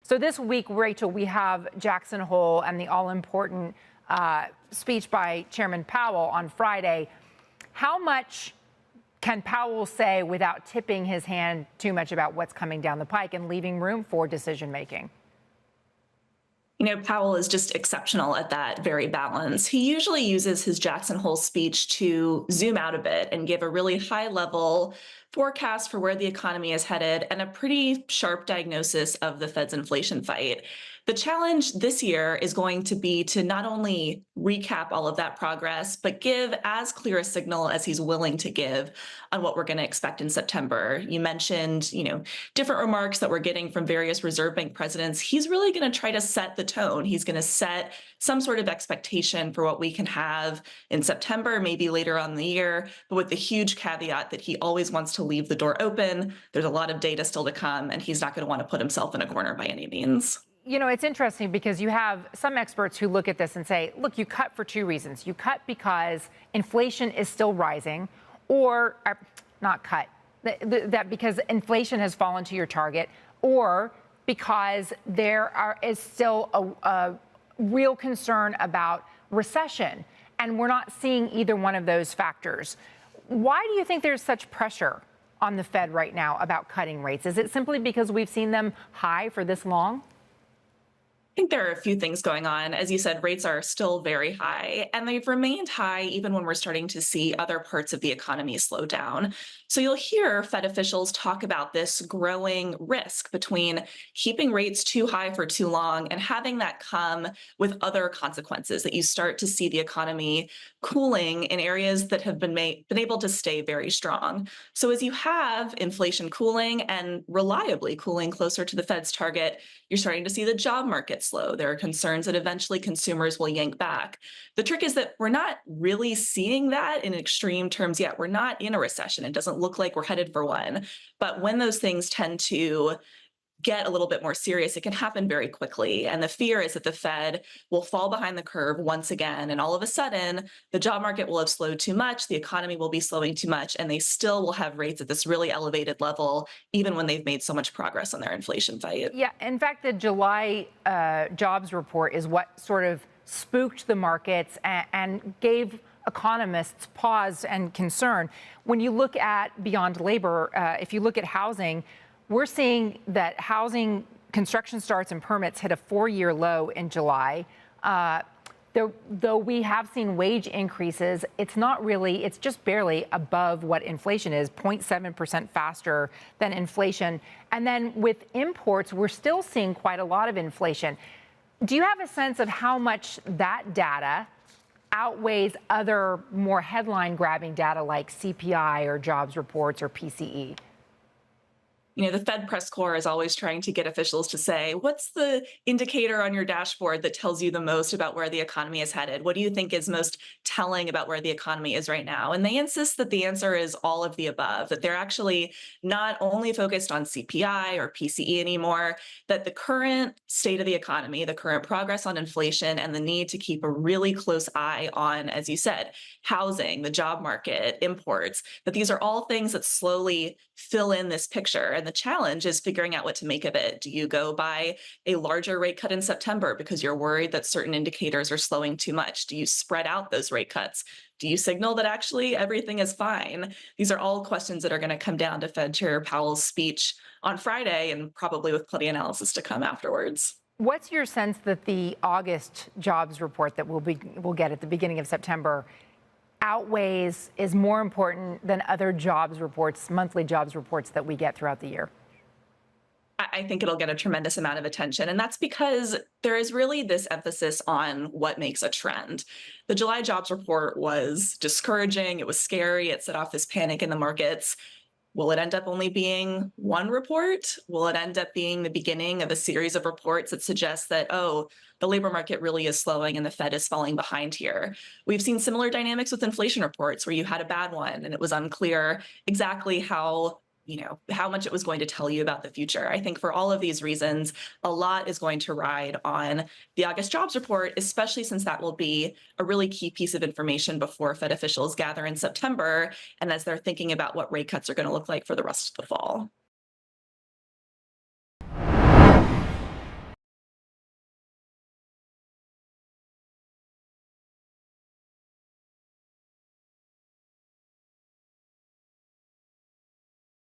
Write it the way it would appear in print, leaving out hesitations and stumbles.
So this week, Rachel, we have Jackson Hole and the all-important speech by Chairman Powell on Friday. How much can Powell say without tipping his hand too much about what's coming down the pike and leaving room for decision-making? You know, Powell is just exceptional at that very balance. He usually uses his Jackson Hole speech to zoom out a bit and give a really high level forecast for where the economy is headed and a pretty sharp diagnosis of the Fed's inflation fight. The challenge this year is going to be to not only recap all of that progress, but give as clear a signal as he's willing to give on what we're going to expect in September. You mentioned, different remarks that we're getting from various Reserve Bank presidents. He's really going to try to set the tone. He's going to set some sort of expectation for what we can have in September, maybe later on in the year, but with the huge caveat that he always wants to leave the door open. There's a lot of data still to come, and he's not going to want to put himself in a corner by any means. You know, it's interesting because you have some experts who look at this and say, look, you cut for two reasons. You cut because inflation is still rising, or not cut, that because inflation has fallen to your target, or because there is still a real concern about recession. And we're not seeing either one of those factors. Why do you think there's such pressure on the Fed right now about cutting rates? Is it simply because we've seen them high for this long? I think there are a few things going on. As you said, rates are still very high, and they've remained high even when we're starting to see other parts of the economy slow down. So you'll hear Fed officials talk about this growing risk between keeping rates too high for too long and having that come with other consequences, that you start to see the economy cooling in areas that have been able to stay very strong. So as you have inflation cooling and reliably cooling closer to the Fed's target, you're starting to see the job market slow. There are concerns that eventually consumers will yank back. The trick is that we're not really seeing that in extreme terms yet. We're not in a recession. It doesn't look like we're headed for one. But when those things tend to get a little bit more serious, it can happen very quickly. And the fear is that the Fed will fall behind the curve once again. And all of a sudden, the job market will have slowed too much, the economy will be slowing too much, and they still will have rates at this really elevated level, even when they've made so much progress on their inflation fight. Yeah, in fact, the July jobs report is what sort of spooked the markets and gave economists pause and concern. When you look at beyond labor, if you look at housing, we're seeing that housing construction starts and permits hit a 4-year low in July. Though we have seen wage increases, it's just barely above what inflation is, 0.7% faster than inflation. And then with imports, we're still seeing quite a lot of inflation. Do you have a sense of how much that data outweighs other more headline-grabbing data like CPI or jobs reports or PCE? The Fed press corps is always trying to get officials to say, what's the indicator on your dashboard that tells you the most about where the economy is headed? What do you think is most telling about where the economy is right now? And they insist that the answer is all of the above, that they're actually not only focused on CPI or PCE anymore, that the current state of the economy, the current progress on inflation, and the need to keep a really close eye on, as you said, housing, the job market, imports, that these are all things that slowly fill in this picture. And the challenge is figuring out what to make of it. Do you go by a larger rate cut in September because you're worried that certain indicators are slowing too much? Do you spread out those rate cuts? Do you signal that actually everything is fine? These are all questions that are going to come down to Fed Chair Powell's speech on Friday, and probably with plenty of analysis to come afterwards. What's your sense that the August jobs report that we'll get at the beginning of September is more important than other jobs reports, monthly jobs reports that we get throughout the year? I think it'll get a tremendous amount of attention. And that's because there is really this emphasis on what makes a trend. The July jobs report was discouraging. It was scary. It set off this panic in the markets. Will it end up only being one report? Will it end up being the beginning of a series of reports that suggest that, the labor market really is slowing and the Fed is falling behind here? We've seen similar dynamics with inflation reports where you had a bad one and it was unclear exactly how much it was going to tell you about the future. I think for all of these reasons, a lot is going to ride on the August jobs report, especially since that will be a really key piece of information before Fed officials gather in September and as they're thinking about what rate cuts are going to look like for the rest of the fall.